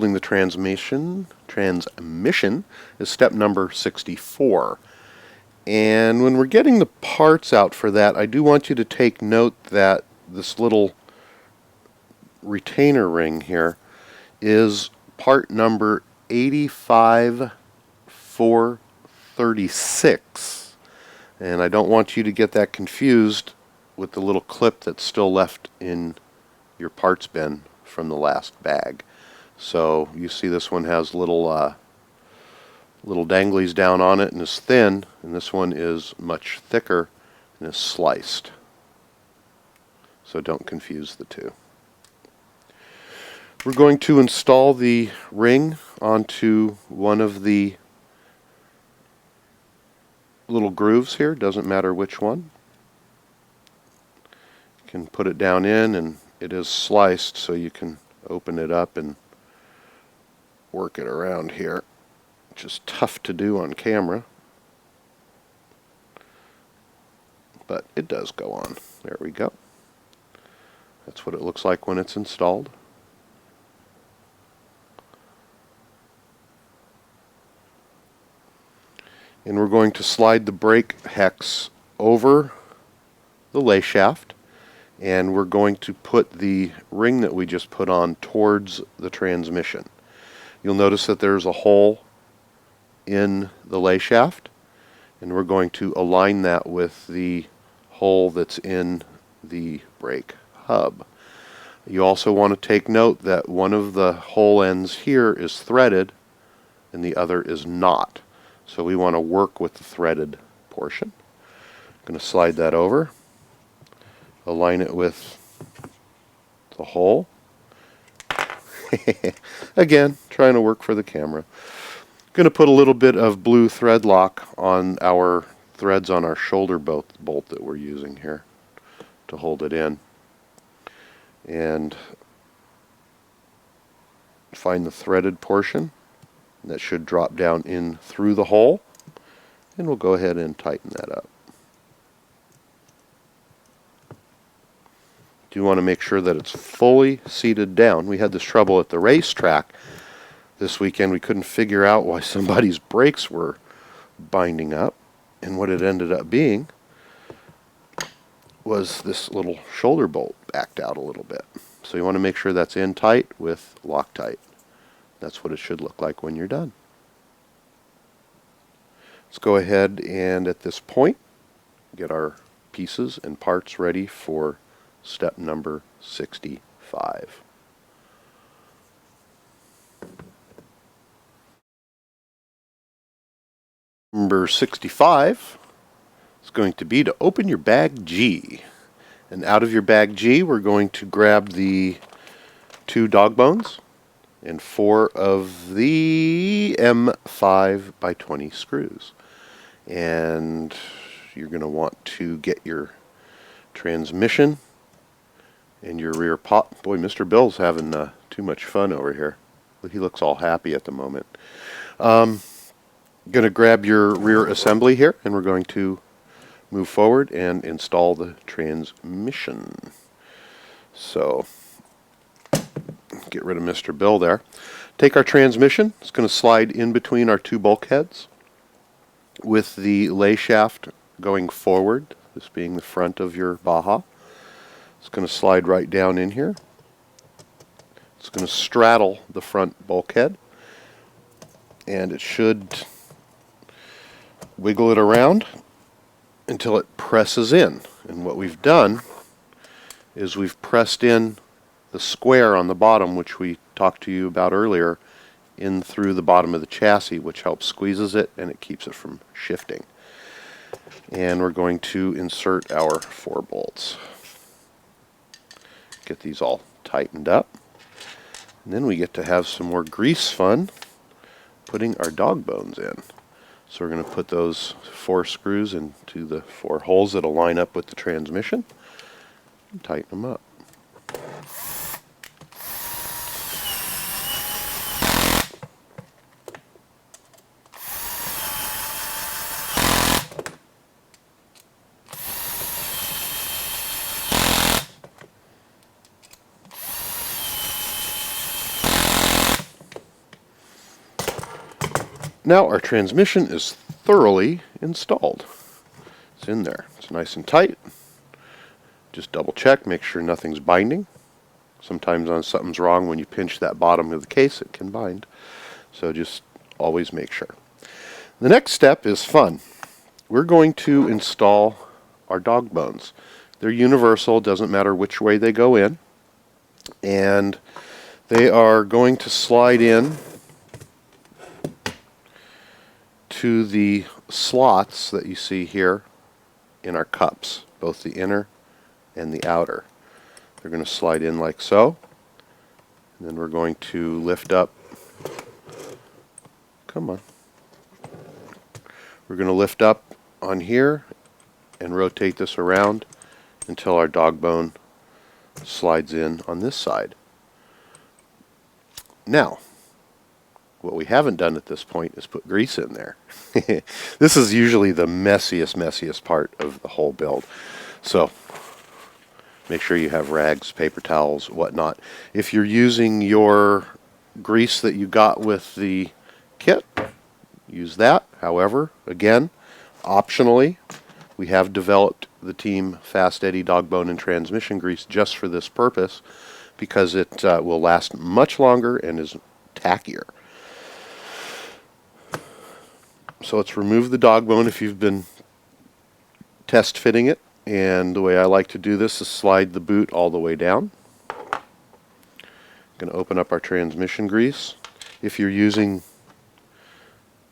disassembling the transmission is step number 64. And when we're getting the parts out for that, I do want you to take note that this little retainer ring here is part number 85436. And I don't want you to get that confused with the little clip that's still left in your parts bin from the last bag. So you see this one has little danglies down on it and is thin, and this one is much thicker and is sliced. So don't confuse the two. We're going to install the ring onto one of the little grooves here, doesn't matter which one. You can put it down in, and it is sliced, so you can open it up and work it around here, which is tough to do on camera, but it does go on. There we go. That's what it looks like when it's installed. And we're going to slide the brake hex over the lay shaft, and we're going to put the ring that we just put on towards the transmission. You'll notice that there's a hole in the lay shaft, and we're going to align that with the hole that's in the brake hub. You also want to take note that one of the hole ends here is threaded and the other is not. So we want to work with the threaded portion. I'm going to slide that over, align it with the hole. Again, trying to work for the camera. Going to put a little bit of blue thread lock on our threads on our shoulder bolt that we're using here to hold it in. And find the threaded portion. That should drop down in through the hole, and we'll go ahead and tighten that up. Do want to make sure that it's fully seated down. We had this trouble at the racetrack this weekend. We couldn't figure out why somebody's brakes were binding up, and what it ended up being was this little shoulder bolt backed out a little bit. So you want to make sure that's in tight with Loctite. That's what it should look like when you're done. Let's go ahead and at this point get our pieces and parts ready for step number 65. Number 65 is going to be to open your bag G. And out of your bag G, we're going to grab the 2 dog bones and 4 of the M5 by 20 screws. And you're going to want to get your transmission and your rear pot. Boy, Mr. Bill's having too much fun over here. He looks all happy at the moment. Going to grab your rear assembly here, and we're going to move forward and install the transmission. So get rid of Mr. Bill there. Take our transmission. It's going to slide in between our 2 bulkheads with the lay shaft going forward, this being the front of your Baja. It's going to slide right down in here. It's going to straddle the front bulkhead, and it should wiggle it around until it presses in. And what we've done is we've pressed in the square on the bottom, which we talked to you about earlier, in through the bottom of the chassis, which helps squeezes it and it keeps it from shifting. And we're going to insert our 4 bolts. Get these all tightened up. And then we get to have some more grease fun putting our dog bones in. So we're going to put those 4 screws into the 4 holes that'll line up with the transmission and tighten them up. Now our transmission is thoroughly installed. It's in there. It's nice and tight. Just double check, make sure nothing's binding. Sometimes when something's wrong, when you pinch that bottom of the case, it can bind. So just always make sure. The next step is fun. We're going to install our dog bones. They're universal, doesn't matter which way they go in. And they are going to slide in to the slots that you see here in our cups, both the inner and the outer. They're going to slide in like so. And then we're going to lift up. Come on. We're going to lift up on here and rotate this around until our dog bone slides in on this side. Now, what we haven't done at this point is put grease in there. This is usually the messiest part of the whole build. So make sure you have rags, paper towels, whatnot. If you're using your grease that you got with the kit, use that. However, again, optionally, we have developed the Team FastEddy dog bone and transmission grease just for this purpose because it will last much longer and is tackier. So let's remove the dog bone if you've been test fitting it. And the way I like to do this is slide the boot all the way down. Going to open up our transmission grease. If you're using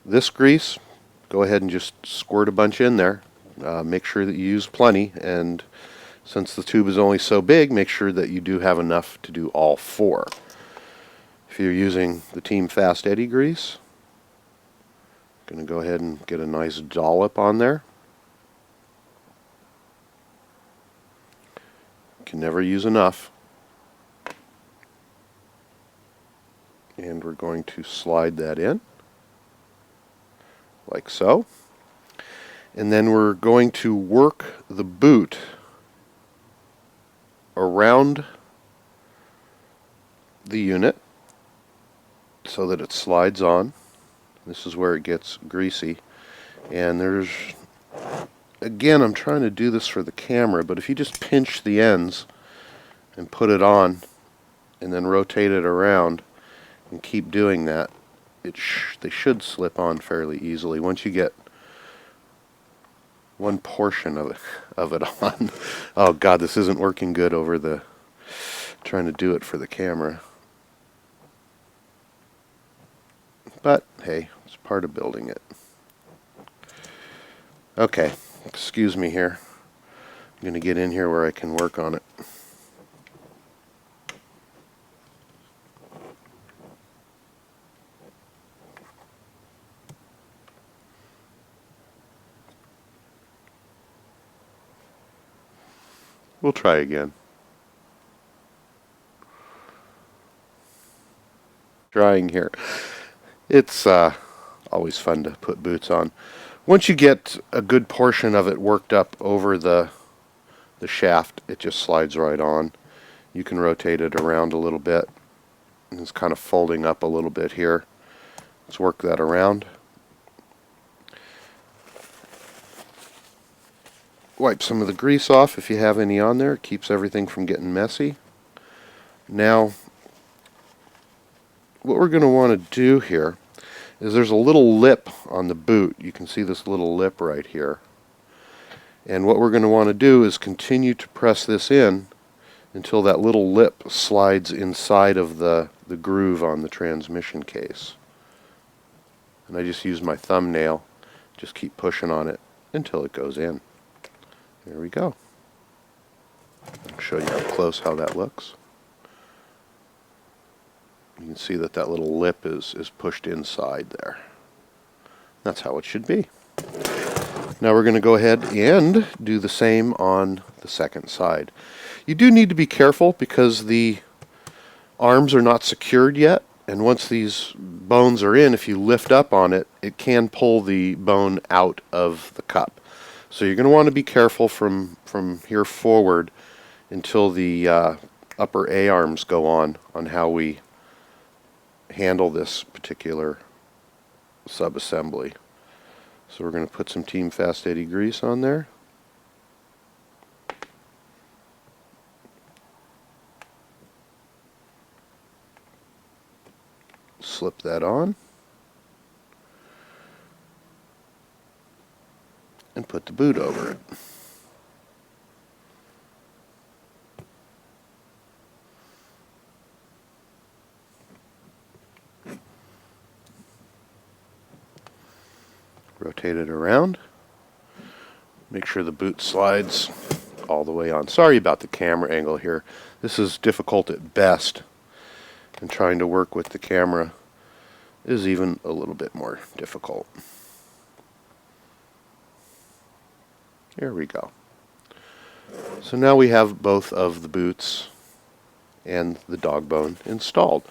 this grease, go ahead and just squirt a bunch in there. Make sure that you use plenty, and since the tube is only so big, make sure that you do have enough to do all four. If you're using the Team FastEddy grease, I'm going to go ahead and get a nice dollop on there. Can never use enough. And we're going to slide that in like so. And then we're going to work the boot around the unit so that it slides on. This is where it gets greasy. And there's, again, I'm trying to do this for the camera, but if you just pinch the ends and put it on and then rotate it around and keep doing that, they should slip on fairly easily once you get one portion of it on. Oh God, this isn't working good over the, trying to do it for the camera. But hey, it's part of building it. Okay, excuse me here. I'm going to get in here where I can work on it. We'll try again. Trying here. It's always fun to put boots on. Once you get a good portion of it worked up over the shaft, it just slides right on. You can rotate it around a little bit. And it's kind of folding up a little bit here. Let's work that around. Wipe some of the grease off if you have any on there. It keeps everything from getting messy. Now, what we're going to want to do here is there's a little lip on the boot. You can see this little lip right here. And what we're going to want to do is continue to press this in until that little lip slides inside of the groove on the transmission case. And I just use my thumbnail, just keep pushing on it until it goes in. There we go. I'll show you up close how that looks. You can see that that little lip is pushed inside there. That's how it should be. Now we're going to go ahead and do the same on the second side. You do need to be careful because the arms are not secured yet, and once these bones are in, if you lift up on it, it can pull the bone out of the cup. So you're going to want to be careful from here forward until the upper A-arms go on how we handle this particular subassembly. So we're going to put some Team FastEddy grease on there. Slip that on. And put the boot over it. Rotate it around. Make sure the boot slides all the way on. Sorry about the camera angle here. This is difficult at best, and trying to work with the camera is even a little bit more difficult. There we go. So now we have both of the boots and the dog bone installed.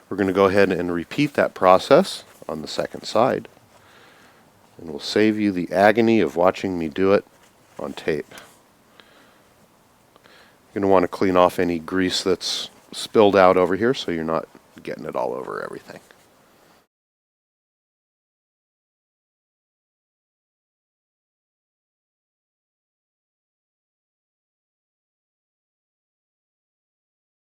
We're going to go ahead and repeat that process on the second side. And we'll save you the agony of watching me do it on tape. You're going to want to clean off any grease that's spilled out over here so you're not getting it all over everything.